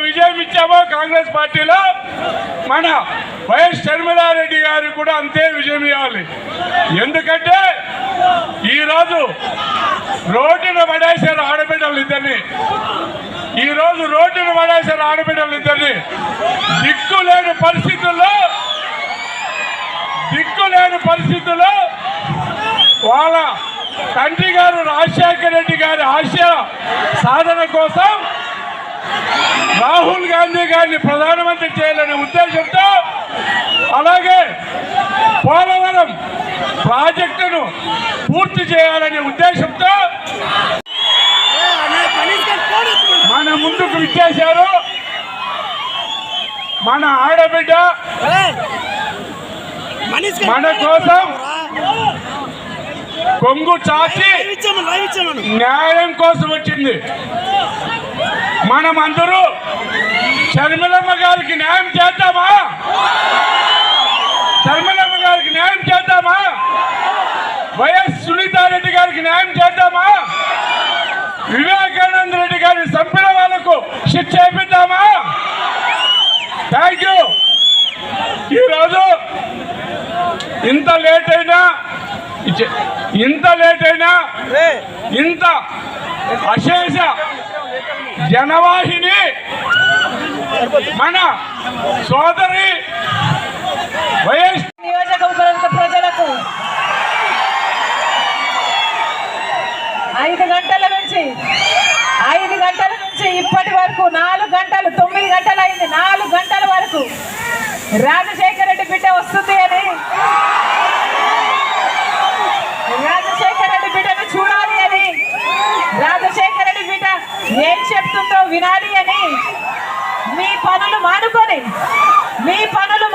విజయం ఇచ్చామో కాంగ్రెస్ పార్టీలో మన వైఎస్ షర్మిలారెడ్డి గారు కూడా అంతే విజయం ఇవ్వాలి. ఎందుకంటే ఈరోజు రోడ్డున పడేశారు ఆడబిడ్డలు ఇద్దరిని. ఈరోజు రోడ్డున పడేశారు ఆడబిడ్డలు ఇద్దరిని. దిక్కులేని పరిస్థితుల్లో వాళ్ళ తండ్రి గారు రాజశేఖర రెడ్డి గారి ఆశయ సాధన కోసం రాహుల్ గాంధీ గారిని ప్రధానమంత్రి చేయాలనే ఉద్దేశంతో, అలాగే పోలవరం ప్రాజెక్టును పూర్తి చేయాలనే ఉద్దేశంతో మన ముందుకు ఇచ్చేశారు. మన ఆడబిడ్డ మన కోసం కొంగు చాచి న్యాయం కోసం వచ్చింది. మనమందరూ షర్మిలమ్మ గారికి న్యాయం చేద్దామా? షర్మిలమ్మ గారికి న్యాయం చేద్దామా? వైఎస్ సునీతారెడ్డి గారికి న్యాయం చేద్దామా? వివేకానంద రెడ్డి గారిని చంపిన వాళ్ళకు శిక్ష చేపిద్దామా? Thank you. ఈరోజు ఇంత లేట్ అయినా ఇంత అశేష జనవాహిని మన సోదరి వైఎస్ నియోజకవర్గ ప్రజలకు 5 గంటల నుంచి ఇప్పటి వరకు 4 గంటలు 9 గంటలు అయింది. 4 గంటల వరకు రాజశేఖర రెడ్డి బిడ్డ వస్తుంది అని, రాజశేఖర రెడ్డి బిడ్డను చూడాలి అని, రాజశేఖర రెడ్డి బిడ్డ ఏం చెప్తుందో వినాలి అని మీ పనులు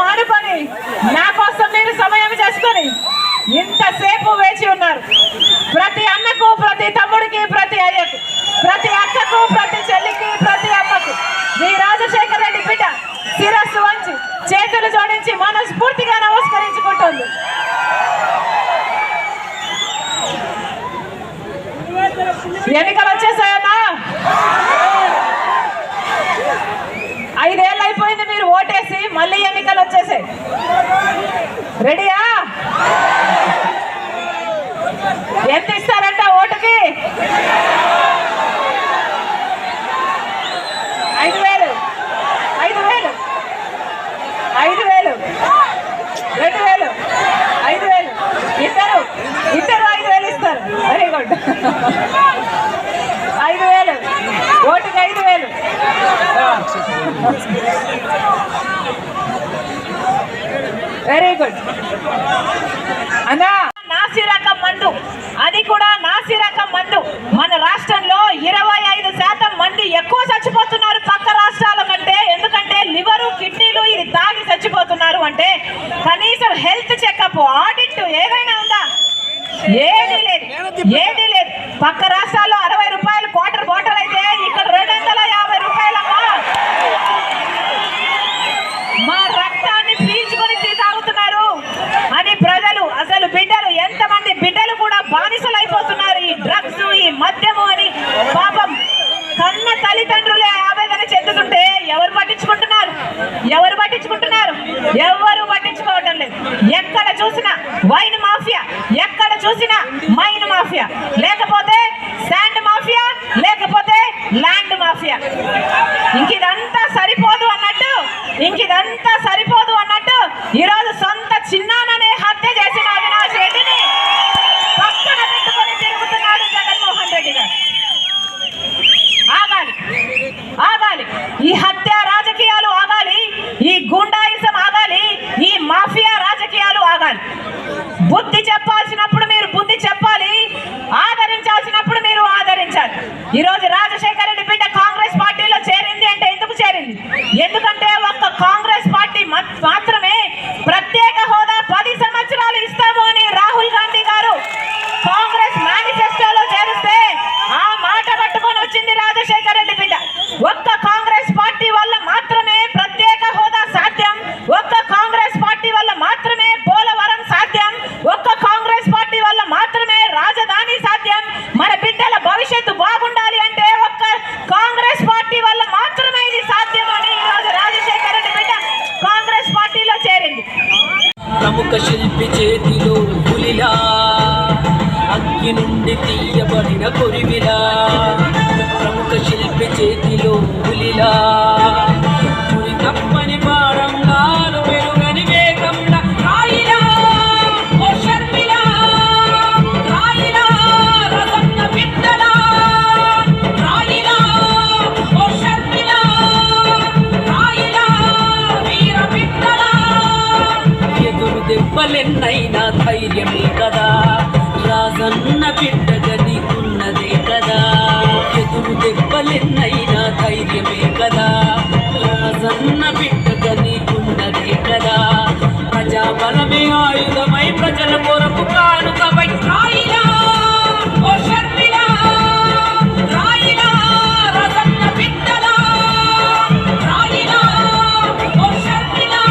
మానుకొని నా కోసం మీరు సమయం చేసుకొని ఇంతసేపు వేచి ఉన్నారు. ప్రతి అన్నకు, ప్రతి తమ్ముడికి, ప్రతి అయ్యకు, ప్రతి అక్కకు, ప్రతి చెల్లికి, ప్రతి అమ్మకు మీ రాజశేఖర రెడ్డి బిడ్డ శిరస్సు వంచి చేతులు జోడించి మనస్ఫూర్తిగా నమస్కరించుకుంటుంది. ఎన్నికలు వచ్చేసాయన్నా? 5 ఏళ్ళు అయిపోయింది మీరు ఓటేసి, మళ్ళీ ఎన్నికలు వచ్చేసాయి. రెడీయా? ఎంత ఇస్తారంట ఓటుకి? 5,000 5,000 5,000 2,000 5,000 ఇద్దరు 5,000 ఇస్తారు. Very good. 5,000 ఓటుకి 5,000. వెరీ గుడ్ అన్నా. నాసి రకం మందు, అది కూడా నాసి రకం మందు. మన రాష్ట్రంలో 25% మంది ఎక్కువ చచ్చిపోతున్నారు పక్క రాష్ట్రాల కంటే. ఎందుకంటే లివరు, కిడ్నీలు ఇది తాగి చచ్చిపోతున్నారు అంటే కనీసం హెల్త్ చెకప్, ఆడిట్ ఏదైనా ఉందా? ఏదీ లేదు. పక్క రాష్ట్రాల్లో 60 రూపాయలు క్వార్టర్ బాటిల్ అయితే ఇక్కడ 250 రూపాయలమ్మా. మా రక్తాన్ని పీల్చుకొని తాగుతున్నారు అని ప్రజలు. అసలు బిడ్డ అగ్గి నుండి తీయబడిన కొరివిలా ప్రముఖ శిల్పి చేతిలో పులిలా పురి తప్పని పారంగాలు వెలుగని వేగంలా రాయిలా ఓ షర్మిలా రాయిలా రసన్న బిడ్డలా రాయిలా ఓ షర్మిలా రాయిలా వీర బిడ్డలా ఎదురు దెబ్బలెన్నైనా ధైర్యమే కదా రాజన్న బిడ్డగా నీకున్నదే కదా ఎదురు దెబ్బలెన్నైనా ధైర్యమే కదా రాజన్న బిడ్డగా నీకున్నదే కదా ప్రజాబలమే ఆయుధమై ప్రజల కొరకు కానుకమై రాయిలా ఓ షర్మిలా రాయిలా రాజన్న బిడ్డలా రాయిలా ఓ షర్మిలా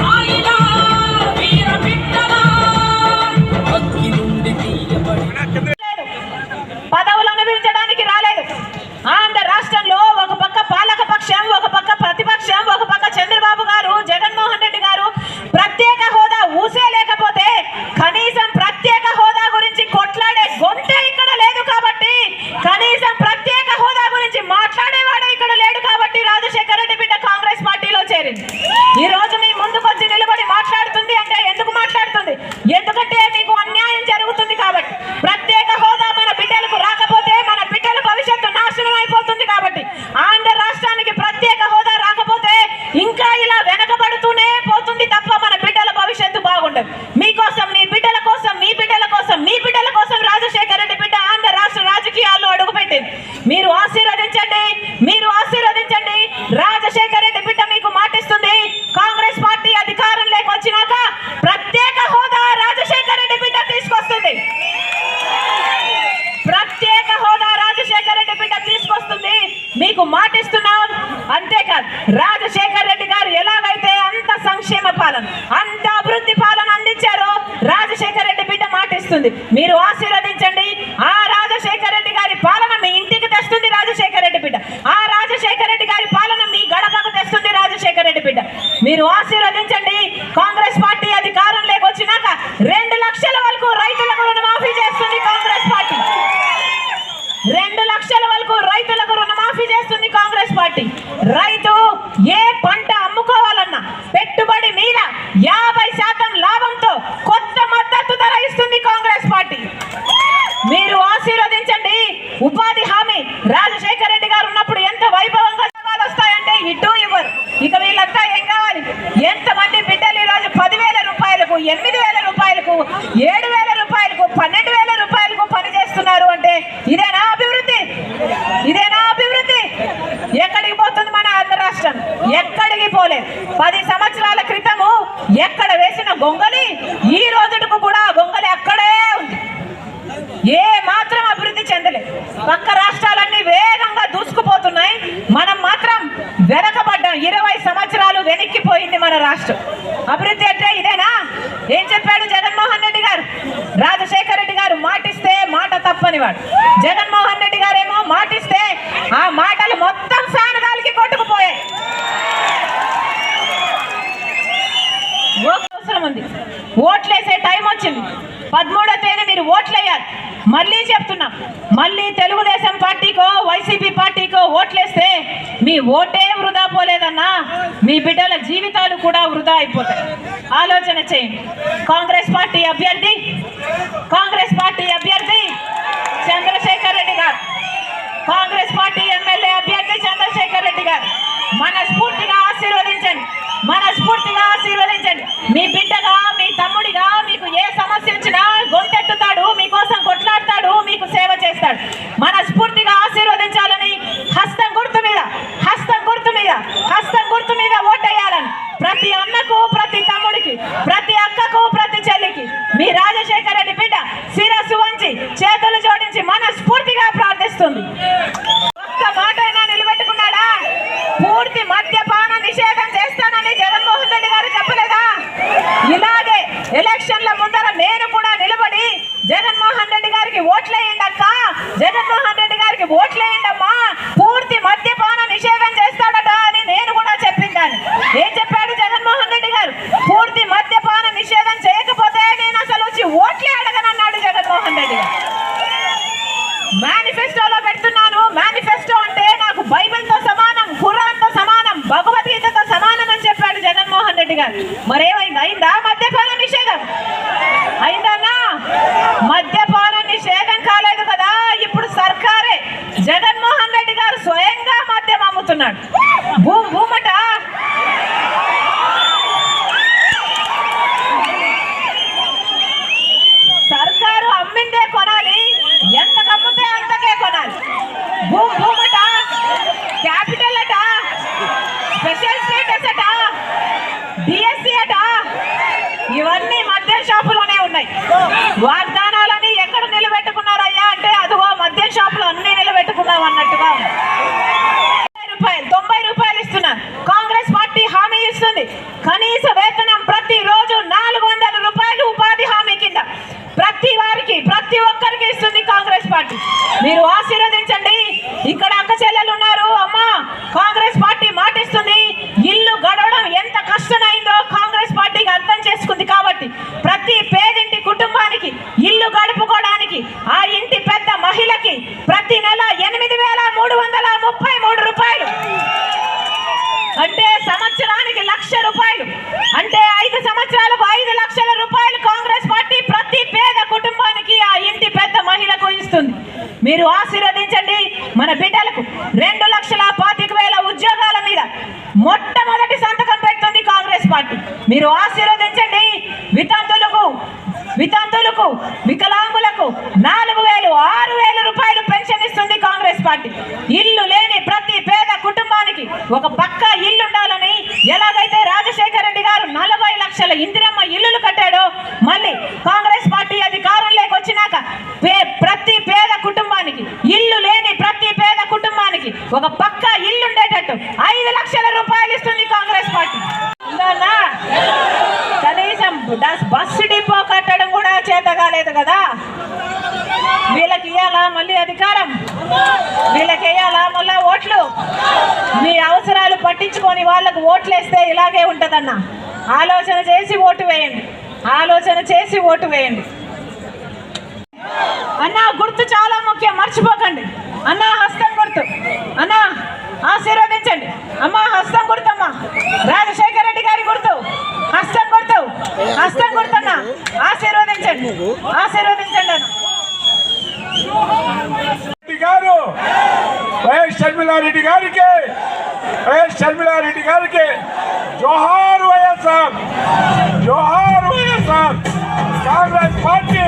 రాయిలా వీర బిడ్డలా అగ్గి నుండి తీయబడిన పదవులు అనుభవించడానికి రాలేదు. ఆంధ్ర రాష్ట్రంలో ఒక పక్క పాలక పక్షం, ఒక పక్క ప్రతిపక్షం, ఒక పక్క చంద్రబాబు గారు, జగన్మోహన్ రెడ్డి గారు ప్రత్యేక హోదా ఊసే లేకపోతే కనీసం ప్రత్యేక హోదా గురించి కొట్లాడే గొంతే ఇక్కడ లేదు కాబట్టి, కనీసం ప్రత్యేక హోదా గురించి మాట్లాడేవాడే ఇక్కడ లేడు కాబట్టి రాజశేఖర రెడ్డి బిడ్డ కాంగ్రెస్ పార్టీలో చేరింది. ఈ రోజు మీ ముందుకొచ్చి నిలబడి మాట్లాడుతుంది అంటే ఎందుకు మాట్లాడుతుంది? ఎందుకంటే మీకు అన్యాయం జరుగుతుంది కాబట్టి. ప్రత్యేక హోదా మన బిడ్డలకు రాకపోతే మన బిడ్డల భవిష్యత్తు నాశనం అయిపోతుంది కాబట్టి. ఆంధ్ర రాష్ట్రానికి ప్రత్యేక హోదా రాకపోతే ఇంకా ఇలా వెనకబడుతూనే పోతుంది తప్ప మన బిడ్డల భవిష్యత్తు బాగుండదు. మీకోసం, మీ బిడ్డల కోసం, మీ బిడ్డల కోసం, మీ బిడ్డల కోసం రాజశేఖర రెడ్డి బిడ్డ ఆంధ్ర రాష్ట్ర రాజకీయాల్లో అడుగుపెట్టింది. మీరు ఆశీర్వదించండి, మీరు ఆశీర్వదించండి. రాజశేఖర రెడ్డి బిడ్డ మీకు మాటిస్తుంది, కాంగ్రెస్ పార్టీ అధికారంలోకి వచ్చినాక ప్రత్యేక హోదా రాజశేఖర రెడ్డి బిడ్డ తీసుకొస్తుంది. ప్రత్యేక హోదా రాజశేఖర రెడ్డి బిడ్డ తీసుకొస్తుంది, మీకు మాటిస్తున్నాం. అంతేకాదు, రాజశేఖర రెడ్డి గారు ఎలాగైతే అంత సంక్షేమ పాలన, అంత అభివృద్ధి పాలన అందించారో రాజశేఖర రెడ్డి బిడ్డ మాటిస్తుంది. మీరు ఆశీర్వదించండి. ఆ రాజశేఖర రెడ్డి గారి పాలన మీ ఇంటికి తెస్తుంది రాజశేఖర రెడ్డి బిడ్డ. ఆ రాజశేఖర రెడ్డి గారి పాలన మీ గడపకు తెస్తుంది రాజశేఖర రెడ్డి బిడ్డ. మీరు ఆశీర్వదించండి. కాంగ్రెస్ పార్టీ అధికారంలోకి వచ్చినాక 2 లక్షల వరకు రైతులకు రుణమాఫీ చేస్తుంది కాంగ్రెస్ పార్టీ. 2 లక్షల వరకు రైతులకు రుణమాఫీ చేస్తుంది కాంగ్రెస్ పార్టీ. రైతు ఏ పంట అమ్ముకోవాలన్నా పెట్టుబడి మీద 50% లాభంతో కొత్త మద్దతు ధర ఇస్తుంది కాంగ్రెస్ పార్టీ. మీరు ఆశీర్వదించండి. ఉపాధి హామీ రాజశేఖర రెడ్డి గారు ఉన్నప్పుడు ఎంత వైభవంగా సవాలు వస్తాయంటే ఇటు ఇవ్వరు. ఇక వీళ్ళంతా ఏం కావాలి? ఎంతమంది బిడ్డలు ఈరోజు 10,000 రూపాయలకు, 8,000 రూపాయలకు, 7,000 రూపాయలకు, 12,000 రూపాయలకు పని చేస్తున్నారు అంటే ఇదేనా అభివృద్ధి? ఇదేనా అభివృద్ధి? ఎక్కడికి పోతుంది మన ఆంధ్ర రాష్ట్రం? ఎక్కడికి పోలేదు. 10 సంవత్సరాల క్రితము ఎక్కడ వేసిన గొంగలి ఈ రోజుకు కూడా గొంగలి అక్కడే ఉంది. ఏ మాత్రం అభివృద్ధి చెందలేదు. పక్క రాష్ట్రాలన్నీ వేగంగా దూసుకుపోతున్నాయి, మనం మాత్రం వెనకబడ్డాం. 20 సంవత్సరాలు వెనక్కిపోయింది మన రాష్ట్రం. అభివృద్ధి అంటే ఇదేనా? ఏం చెప్పాడు జగన్మోహన్ రెడ్డి గారు? రాజశేఖర రెడ్డి గారు మాటిస్తే మాట తప్పనివాడు. జగన్మోహన్ రెడ్డి గారేమో మాటిస్తే ఆ మాటలు మొత్తం ఫ్యాన్ గాలికి కొట్టుకుపోయాయి. అవసరం ఉంది. ఓట్లేసే టైం వచ్చింది. 13వ తేదీ మీరు ఓట్లేయాలి. మళ్ళీ చెప్తున్నాం, మళ్ళీ తెలుగుదేశం పార్టీకో వైసీపీ పార్టీకో ఓట్లేస్తే మీ ఓటే వృధా పోలేదన్నా, మీ బిడ్డల జీవితాలు కూడా వృధా అయిపోతాయి. ఆలోచన చేయండి. కాంగ్రెస్ పార్టీ అభ్యర్థి చంద్రశేఖర్ రెడ్డి గారు, కాంగ్రెస్ పార్టీ ఎమ్మెల్యే అభ్యర్థి చంద్రశేఖర్ రెడ్డి గారు మనస్ఫూర్తిగా ఆశీర్వదించండి. మనస్ఫూర్తిగా ఆశీర్వదించండి. మీ బిడ్డగా, మీ తమ్ముడిగా మీకు ఏ సమస్య వచ్చినా గొంతెత్తుతాడు, మీకోసం కొట్లాడతాడు, మీకు సేవ చేస్తాడు. మనస్ఫూర్తిగా ఆశీర్వదించాలని హస్తం గుర్తు మీద ఓటేయాలని ప్రతి అన్నకు, ప్రతి తమ్ముడికి, ప్రతి అక్కకు, ప్రతి చెల్లికి మీ రాజశేఖర రెడ్డి బిడ్డ శిరస్సు వంచి చేతులు జోడించి మనస్ఫూర్తిగా ప్రార్థిస్తుంది. ఒక్క మాట అయినా నిలబెట్టుకున్నాడా? పూర్తి మద్యపాన నిషేధం చేస్తానని జగన్మోహన్ రెడ్డి గారు చెప్పలేదా? ఇలాగే ఎలక్షన్ల ముందర నేను కూడా నిలబడి జగన్మోహన్ రెడ్డి గారికి ఓట్లేయండి అక్క, జగన్మోహన్ రెడ్డి గారికి ఓట్లేయండి అమ్మా, పూర్తి మద్యపాన నిషేధం చేస్తాడట అని నేను కూడా చెప్పిందాన్ని. ఏం చెప్పాడు జగన్మోహన్ రెడ్డి గారు? పూర్తి మద్యపాన నిషేధం చేయకపోతే నేను అసలు వచ్చి ఓట్లే అడగనన్నాడు జగన్మోహన్ రెడ్డి. మరేమైంది? అయిందా మద్యపాన నిషేధం? అయిందన్నా? మద్యపాన నిషేధం కాలేదు కదా, ఇప్పుడు సర్కారే జగన్మోహన్ రెడ్డి గారు స్వయంగా మద్యం అమ్ముతున్నాడు. భూమట సర్కారు అమ్మిందే కొనాలి, ఎంత కమ్మితే అంతకే కొనాలి. భూమట, క్యాపిటల్ అట, స్పెషల్ స్టేటస్ అట, డిఎస్సి అట, ఇవన్నీ మద్యం షాపులోనే ఉన్నాయి. వాగ్దానాలని ఎక్కడ నిలబెట్టుకున్నారయ్యా అంటే అదిగో మద్యం షాపులు అన్ని నిలబెట్టుకున్నాం అన్నట్టుగా. 90 రూపాయలు ఇస్తున్నారు. కాంగ్రెస్ పార్టీ హామీ ఇస్తుంది కనీస వేతనం ప్రతిరోజు 400 రూపాయలు ఉపాధి హామీ కింద ప్రతి ఒక్కరికి ఇస్తుంది కాంగ్రెస్ పార్టీ. మీరు ఆశీర్వదించండి. ఇక్కడ అక్క చెల్లెలు ఉన్నారు. అమ్మా, కాంగ్రెస్ పార్టీ మాటిస్తుంది. ఇల్లు గడవడం ఎంత కష్టమైందో కాంగ్రెస్ పార్టీకి అర్థం చేసుకుంది కాబట్టి ప్రతి పేదింటి కుటుంబానికి ఇల్లు గడుపుకోవడానికి ఆ ఇంటి పెద్ద మహిళకి ప్రతి నెల 8,333 రూపాయలు అంటే సంవత్సరానికి 1,00,000 రూపాయలు అంటే 5 సంవత్సరాలకు 5 లక్షల రూపాయలు కాంగ్రెస్ పార్టీ ప్రతి పేద కుటుంబానికి ఆ ఇంటి పెద్ద మహిళకు ఇస్తుంది. మీరు ఆశీర్వదించండి. మన బిడ్డలకు 2,25,000 ఉద్యోగాల మీద మొట్టమొదటి సంతకం పెడుతుంది కాంగ్రెస్ పార్టీ. మీరు ఆశీర్వదించండి. వితంతులకు వికలాంగులకు 4,000 6,000 రూపాయలు పెన్షన్ ఇస్తుంది కాంగ్రెస్ పార్టీ. ఇల్లు లేని ప్రతి పేద కుటుంబానికి ఒక పక్కా ఇల్లు ఉండాలని ఎలాగైతే రాజశేఖర రెడ్డి గారు 40 లక్షల ఇందిరమ్మ ఇల్లులు కట్టాడో మళ్ళీ కాంగ్రెస్ పార్టీ అధికారంలోకి వచ్చినాక ప్రతి పేద కుటుంబానికి ఇల్లు లేని ప్రతి పేద కుటుంబానికి ఒక పక్కా ఇల్లు ఉండేటట్టు 5 లక్షల రూపాయలు ఇస్తుంది కాంగ్రెస్ పార్టీ. కనీసం బస్సు డిపో కట్టడం కూడా చేత కాలేదు కదా. వీళ్ళకి ఇవ్వాలా మళ్ళీ అధికారం? వీళ్ళకి వేయాలా మళ్ళా ఓట్లు? మీ అవసరాలు పట్టించుకొని వాళ్ళకు ఓట్లు వేస్తే ఇలాగే ఉంటదన్న. ఆలోచన చేసి ఓటు వేయండి. అన్న, గుర్తు చాలా ముఖ్యం, మర్చిపోకండి. అన్న, హస్తం గుర్తు. అన్న, ఆశీర్వదించండి. అమ్మ, హస్తం గుర్తమ్మా. రాజశేఖర రెడ్డి గారి గుర్తు హస్తం గుర్తన్న. ఆశీర్వదించండి అన్న. వైఎస్ షర్మిలారెడ్డి గారికి జోహార్ వైఎస్ఆర్. కాంగ్రెస్ పార్టీ